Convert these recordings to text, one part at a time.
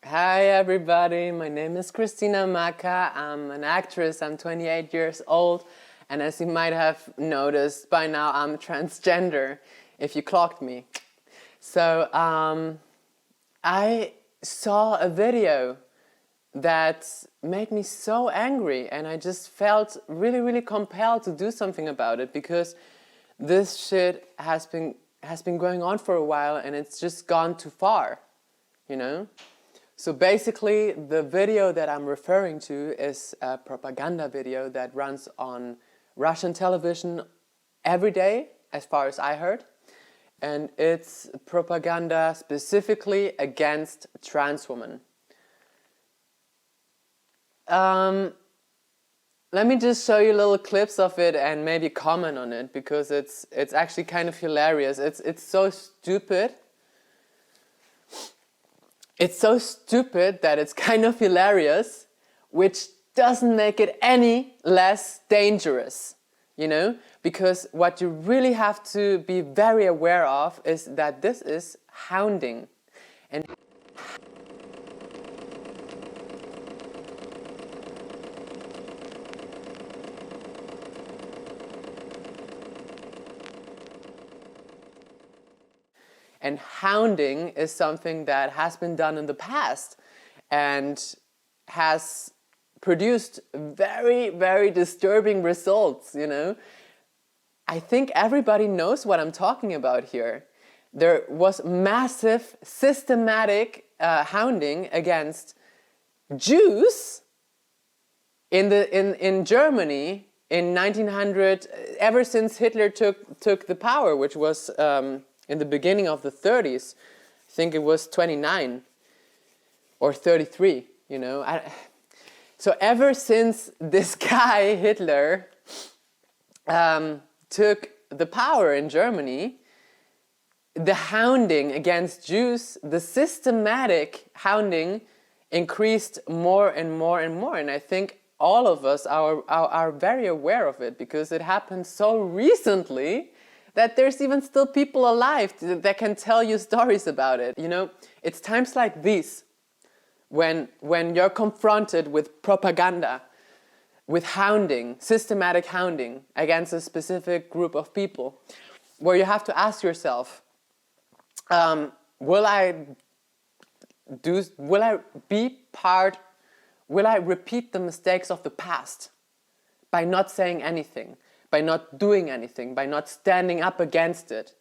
Hi everybody, my name is Christina Maka. I'm an actress, I'm 28 years old, and as you might have noticed by now, I'm transgender, if you clocked me. So I saw a video that made me so angry, and I just felt really compelled to do something about it, because this shit has been going on for a while and it's just gone too far, you know? So basically, the video that I'm referring to is a propaganda video that runs on Russian television every day, as far as I heard. And it's propaganda specifically against trans women. Let me just show you little clips of it and maybe comment on it, because it's actually kind of hilarious. It's so stupid. It's so stupid that it's kind of hilarious, which doesn't make it any less dangerous, you know? Because what you really have to be very aware of is that this is hounding. And hounding is something that has been done in the past and has produced very disturbing results, you know. I think everybody knows what I'm talking about here. There was massive, systematic hounding against Jews in Germany in 1900, ever since Hitler took the power, which was in the beginning of the 30s. I think it was 29 or 33, you know. So ever since this guy, Hitler, took the power in Germany, the hounding against Jews, the systematic hounding, increased more and more and more. And I think all of us are very aware of it, because it happened so recently that there's even still people alive that can tell you stories about it. You know, it's times like these when you're confronted with propaganda, with hounding, systematic hounding against a specific group of people, where you have to ask yourself, will I repeat the mistakes of the past by not saying anything, by not doing anything, by not standing up against it?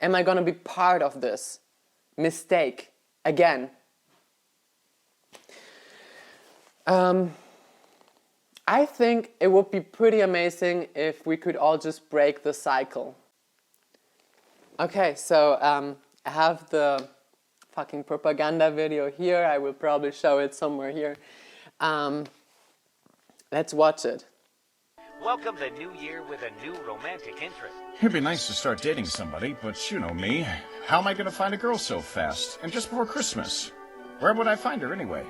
Am I going to be part of this mistake again? I think it would be pretty amazing if we could all just break the cycle. Okay, so I have the fucking propaganda video here. I will probably show it somewhere here. Let's watch it. Welcome the new year with a new romantic interest. It'd be nice to start dating somebody, but you know me. How am I going to find a girl so fast? And just before Christmas? Where would I find her anyway?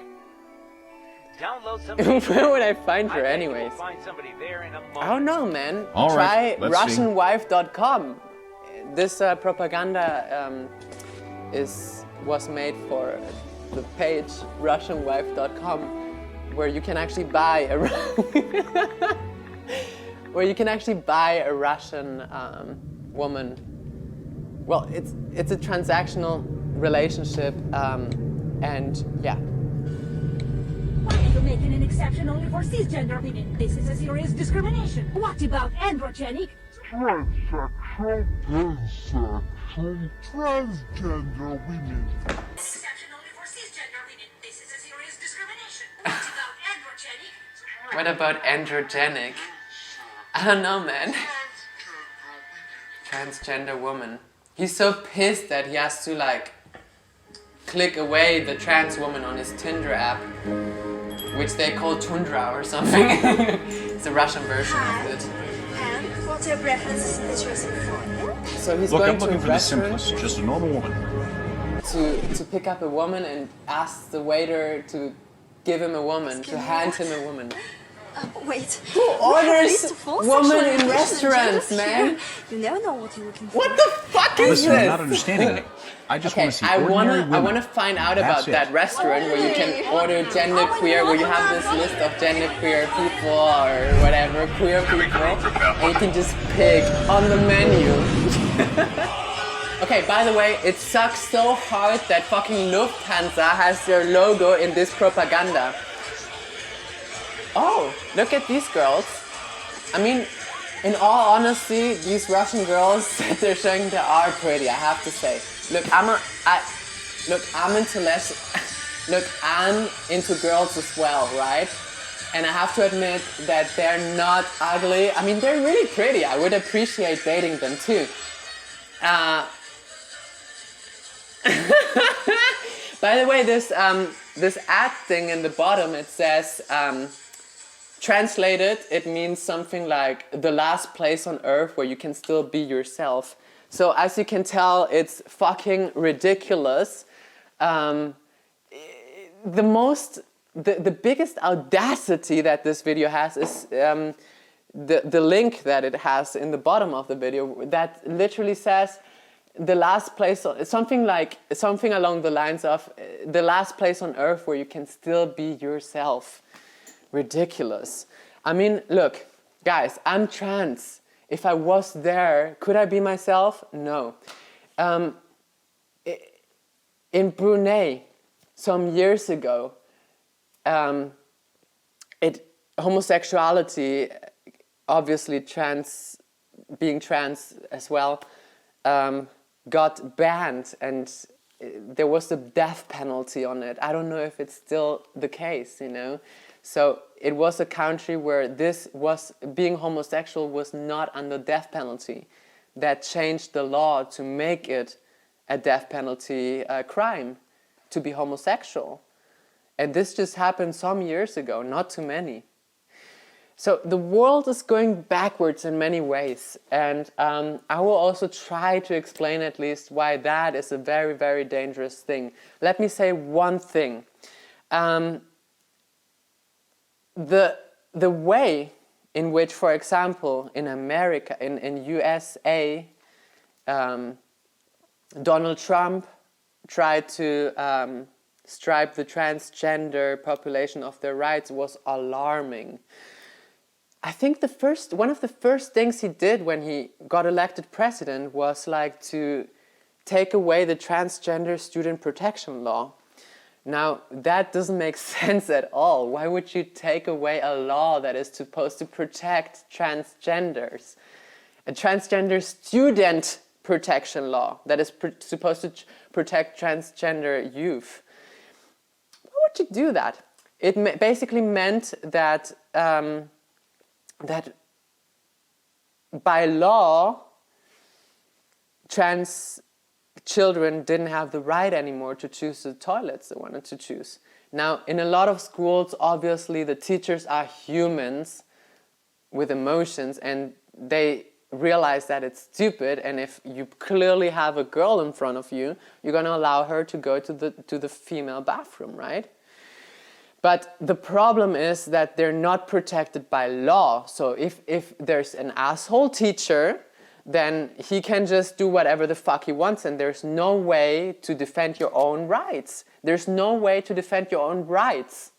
Download some. Where would I find her anyways? Find somebody there in a moment. I don't know, man. All Try right, RussianWife.com. This propaganda was made for the page RussianWife.com, where you can actually buy a Russian woman. Well, it's a transactional relationship, and yeah. Why are you making an exception only for cisgender women? This is a serious discrimination. What about androgenic? Transsexual, pansexual, transgender women. Exception only for cisgender women. This is a serious discrimination. What about androgenic? What about androgenic? I don't know, man. Transgender woman. He's so pissed that he has to like click away the trans woman on his Tinder app, which they call Tundra or something. It's a Russian version of it. And what's your preference that you're looking for? So he's Look, going I'm to a looking for the restaurant simplest, just a normal woman. to pick up a woman and ask the waiter to give him a woman, to hand him a woman. Wait. Who orders Full woman sexual in ambition restaurants, and man? jealousy. You never know what you're looking for. What the fuck is Listen, this? I'm not understanding me. I just Okay, want to see I ordinary wanna women. find out That's about it. that restaurant where you can order genderqueer, where you have this list of genderqueer people or whatever, queer people, and you can just pick on the menu. Okay, by the way, it sucks so hard that fucking Lufthansa has their logo in this propaganda. Oh, look at these girls. I mean, in all honesty, these Russian girls that they're showing, they are pretty, I have to say. Look, I'm into girls as well, right? And I have to admit that they're not ugly. I mean, they're really pretty. I would appreciate dating them too. By the way, this ad thing in the bottom, it says, translated, it means something like the last place on earth where you can still be yourself. So as you can tell, it's fucking ridiculous. The biggest audacity that this video has is the link that it has in the bottom of the video that literally says the last place, something along the lines of the last place on earth where you can still be yourself. Ridiculous. I mean, look, guys, I'm trans. If I was there, could I be myself? No. In Brunei, some years ago, homosexuality, obviously being trans as well, got banned, and there was a death penalty on it. I don't know if it's still the case, you know. So it was a country where being homosexual was not under death penalty. That changed the law to make it a death penalty crime to be homosexual. And this just happened some years ago, not too many. So the world is going backwards in many ways, and I will also try to explain at least why that is a very, very dangerous thing. Let me say one thing. The way in which, for example, in America, in USA, Donald Trump tried to stripe the transgender population of their rights was alarming. I think one of the first things he did when he got elected president was like to take away the transgender student protection law. Now, that doesn't make sense at all. Why would you take away a law that is supposed to protect transgenders? A transgender student protection law that is supposed to protect transgender youth. Why would you do that? It basically meant that that by law, trans children didn't have the right anymore to choose the toilets they wanted to choose. Now, in a lot of schools, obviously, the teachers are humans with emotions, and they realize that it's stupid, and if you clearly have a girl in front of you, you're going to allow her to go to the female bathroom, right? But the problem is that they're not protected by law. So if there's an asshole teacher, then he can just do whatever the fuck he wants, and there's no way to defend your own rights. There's no way to defend your own rights.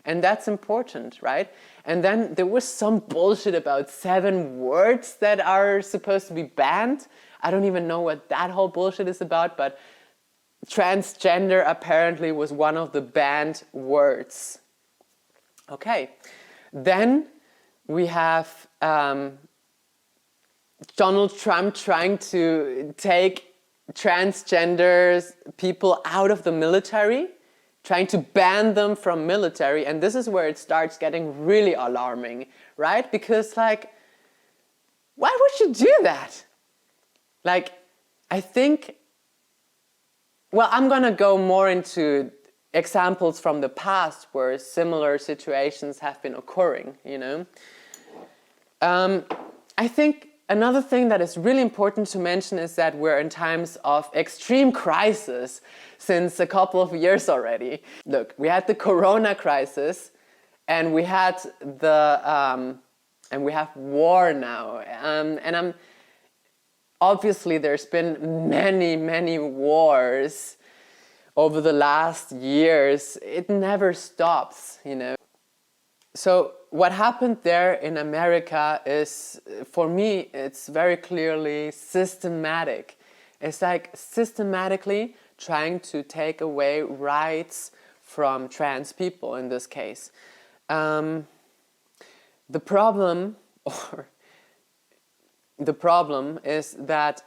And that's important, right? And then there was some bullshit about 7 words that are supposed to be banned. I don't even know what that whole bullshit is about, but transgender apparently was one of the banned words. Okay, then we have Donald Trump trying to take transgender people out of the military, trying to ban them from military, and this is where it starts getting really alarming, right? Because, like, why would you do that? Like, I think, well, I'm gonna go more into examples from the past where similar situations have been occurring, you know? I think another thing that is really important to mention is that we're in times of extreme crisis since a couple of years already. Look, we had the Corona crisis, and we had and we have war now, and obviously there's been many wars over the last years. It never stops, you know. So what happened there in America is, for me, it's very clearly systematic. It's like systematically trying to take away rights from trans people in this case. The problem is that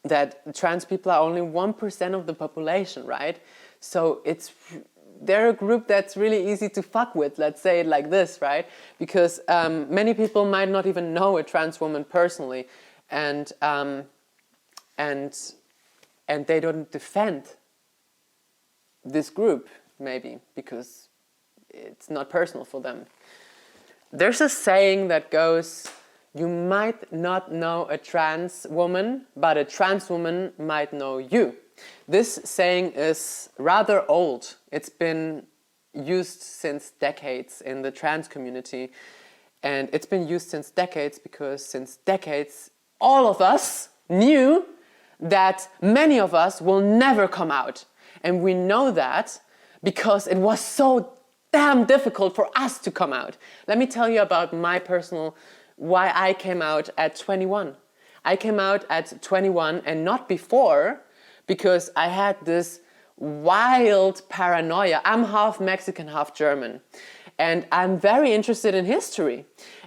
that trans people are only 1% of the population, right? So they're a group that's really easy to fuck with, let's say it like this, right? Because many people might not even know a trans woman personally, and they don't defend this group, maybe, because it's not personal for them. There's a saying that goes, you might not know a trans woman, but a trans woman might know you. This saying is rather old. It's been used since decades in the trans community. And it's been used since decades because since decades, all of us knew that many of us will never come out. And we know that because it was so damn difficult for us to come out. Let me tell you about my personal, why I came out at 21. I came out at 21 and not before, because I had this wild paranoia. I'm half Mexican, half German. And I'm very interested in history.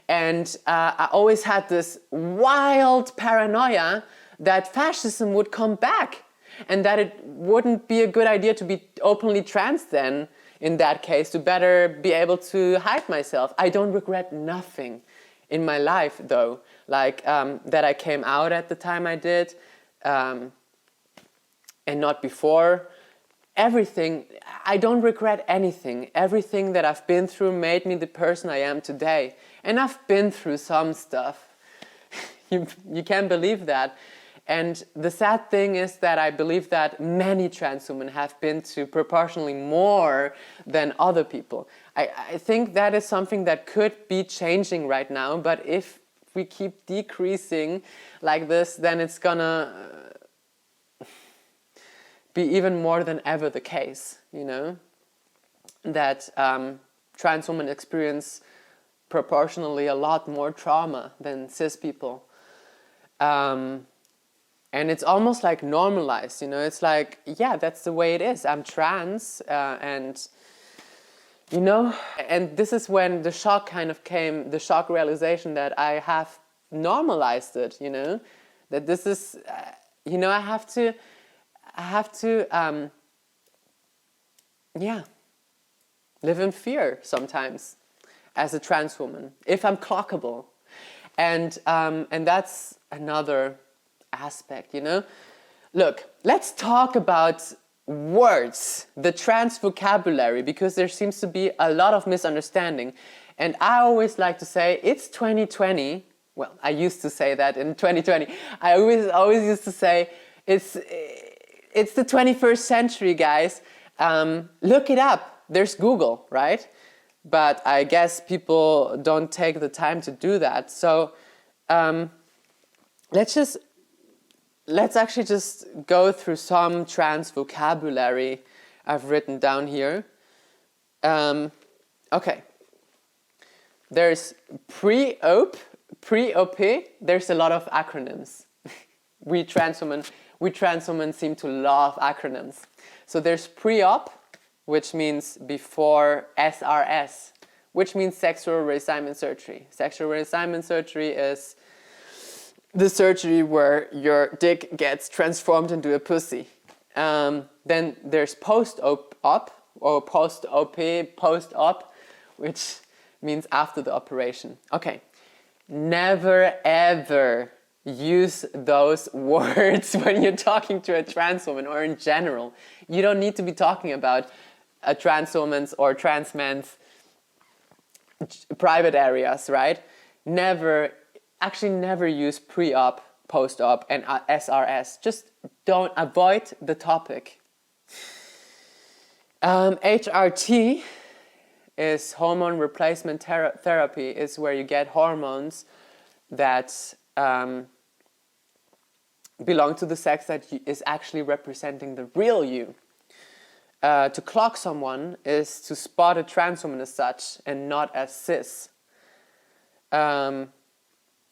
And I always had this wild paranoia that fascism would come back and that it wouldn't be a good idea to be openly trans then, in that case, to better be able to hide myself. I don't regret nothing in my life, though. Like that I came out at the time I did, and not before. Everything, I don't regret anything. Everything that I've been through made me the person I am today. And I've been through some stuff. You can't believe that. And the sad thing is that I believe that many trans women have been to proportionally more than other people. I think that is something that could be changing right now, but if we keep decreasing like this, then it's gonna be even more than ever the case, you know? That trans women experience proportionally a lot more trauma than cis people. And it's almost like normalized, you know, it's like, yeah, that's the way it is. I'm trans, and, you know, and this is when the shock kind of came, the shock realization that I have normalized it, you know, that this is, you know, I have to, yeah, live in fear sometimes as a trans woman, if I'm clockable. And that's another aspect, you know. Look, let's talk about words, the trans vocabulary, because there seems to be a lot of misunderstanding. And I always like to say, it's 2020. Well, I used to say that in 2020. I always used to say, it's the 21st century, guys. Look it up. There's Google, right? But I guess people don't take the time to do that. So let's actually just go through some trans vocabulary I've written down here. Okay. There's pre-op. There's a lot of acronyms. We trans women seem to love acronyms. So there's pre-op, which means before SRS, which means sexual reassignment surgery. Sexual reassignment surgery is the surgery where your dick gets transformed into a pussy. Then there's post-op or post-op, which means after the operation. Okay, never ever use those words when you're talking to a trans woman or in general. You don't need to be talking about a trans woman's or trans man's private areas, right? Never use pre-op, post-op, and SRS. Just don't avoid the topic. HRT is hormone replacement therapy, is where you get hormones that belong to the sex that is actually representing the real you. To clock someone is to spot a trans woman as such and not as cis.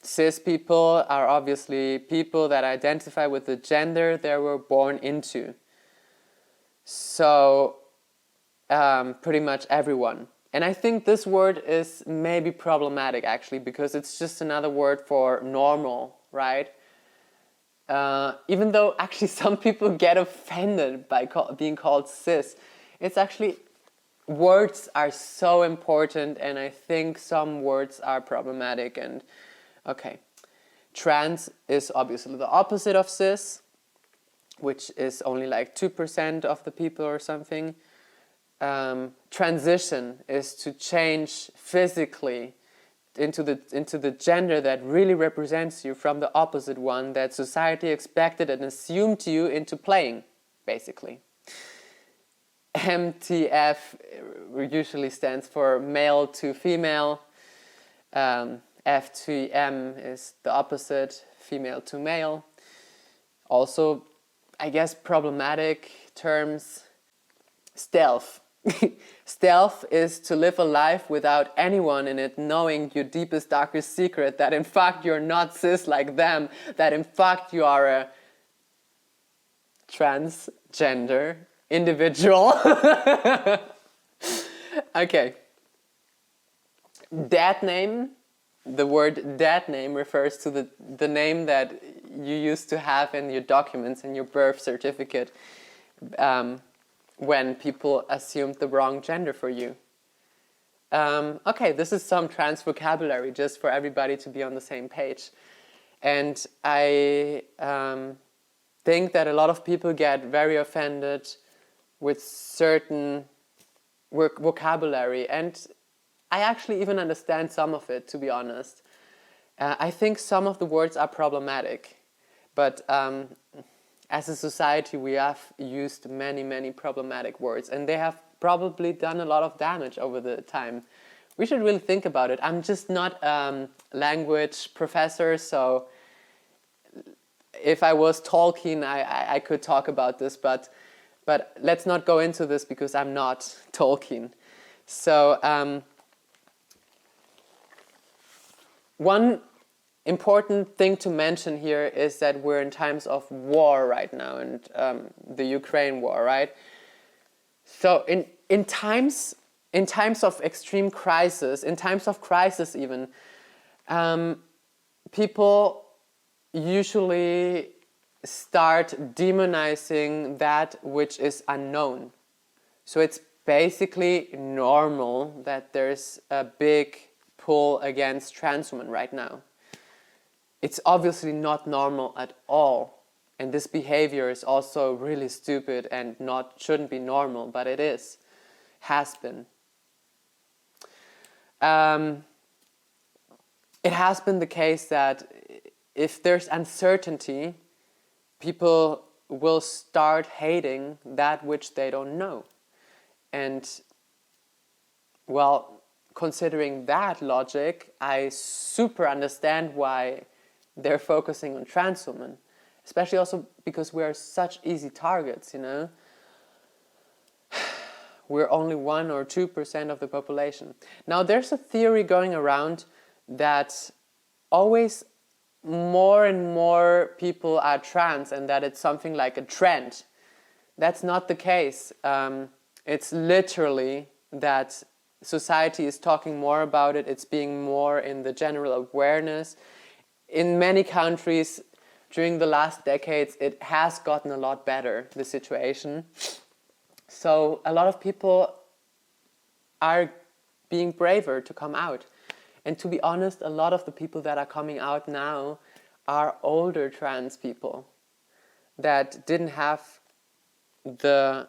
Cis people are obviously people that identify with the gender they were born into. So pretty much everyone. And I think this word is maybe problematic actually, because it's just another word for normal, right? Even though actually some people get offended by being called cis. It's actually, words are so important, and I think some words are problematic. And okay, trans is obviously the opposite of cis, which is only like 2% of the people or something. Transition is to change physically into the gender that really represents you from the opposite one that society expected and assumed you into playing, basically. MTF usually stands for male to female. FTM is the opposite, female to male. Also, I guess problematic terms. Stealth. Stealth is to live a life without anyone in it knowing your deepest, darkest secret, that in fact you're not cis like them, that in fact you are a transgender individual. Okay. Dad name. The word dad name refers to the name that you used to have in your documents, in your birth certificate, when people assumed the wrong gender for you. Okay, this is some trans vocabulary just for everybody to be on the same page. And I think that a lot of people get very offended with certain vocabulary, and I actually even understand some of it, to be honest. I think some of the words are problematic, but as a society we have used many, many problematic words, and they have probably done a lot of damage over the time. We should really think about it. I'm just not a language professor, so if I was Tolkien, I could talk about this, but let's not go into this because I'm not Tolkien. So one important thing to mention here is that we're in times of war right now, and the Ukraine war, right? So in times of extreme crisis, in times of crisis even, people usually start demonizing that which is unknown. So it's basically normal that there's a big pull against trans women right now. It's obviously not normal at all, and this behavior is also really stupid and shouldn't be normal, but it is, has been. It has been the case that if there's uncertainty, people will start hating that which they don't know. And, well, considering that logic, I super understand why they're focusing on trans women. Especially also because we're such easy targets, you know. We're only 1 or 2% of the population. Now there's a theory going around that always more and more people are trans and that it's something like a trend. That's not the case. It's literally that society is talking more about it. It's being more in the general awareness. In many countries during the last decades, it has gotten a lot better, the situation. So a lot of people are being braver to come out. And to be honest, a lot of the people that are coming out now are older trans people that didn't have the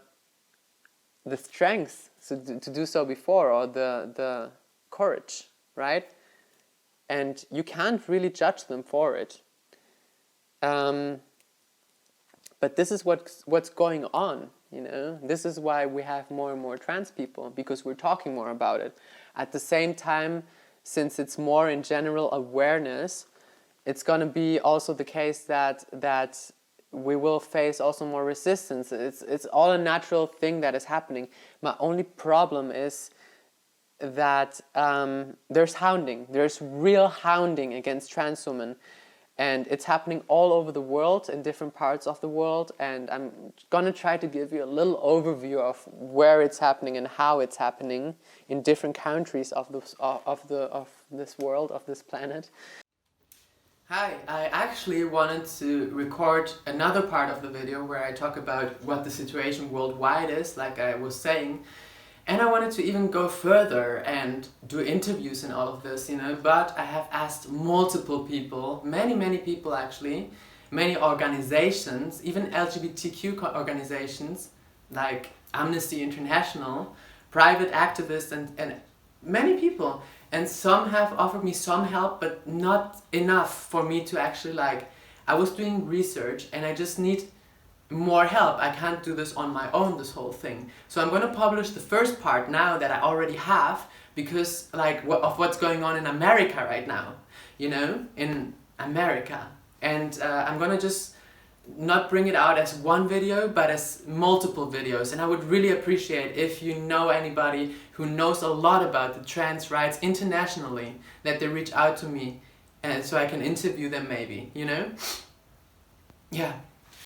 strength to do so before, or the courage, right? And you can't really judge them for it. But this is what's going on. you know? This is why we have more and more trans people, because we're talking more about it. At the same time, since it's more in general awareness, it's going to be also the case that we will face also more resistance. It's all a natural thing that is happening. My only problem is that there's hounding. There's real hounding against trans women. And it's happening all over the world, in different parts of the world. And I'm going to try to give you a little overview of where it's happening and how it's happening in different countries of this world, of this planet. Hi, I actually wanted to record another part of the video where I talk about what the situation worldwide is, like I was saying. And I wanted to even go further and do interviews and all of this, you know, but I have asked multiple people, many people actually, many organizations, even LGBTQ organizations like Amnesty International, private activists and many people. And some have offered me some help, but not enough for me to actually I was doing research and I just need more help. I can't do this on my own, this whole thing. So I'm going to publish the first part now that I already have, because of what's going on in America right now, you know, in America. And I'm going to just not bring it out as one video, but as multiple videos. And I would really appreciate if you know anybody who knows a lot about the trans rights internationally, that they reach out to me and so I can interview them maybe, you know? Yeah.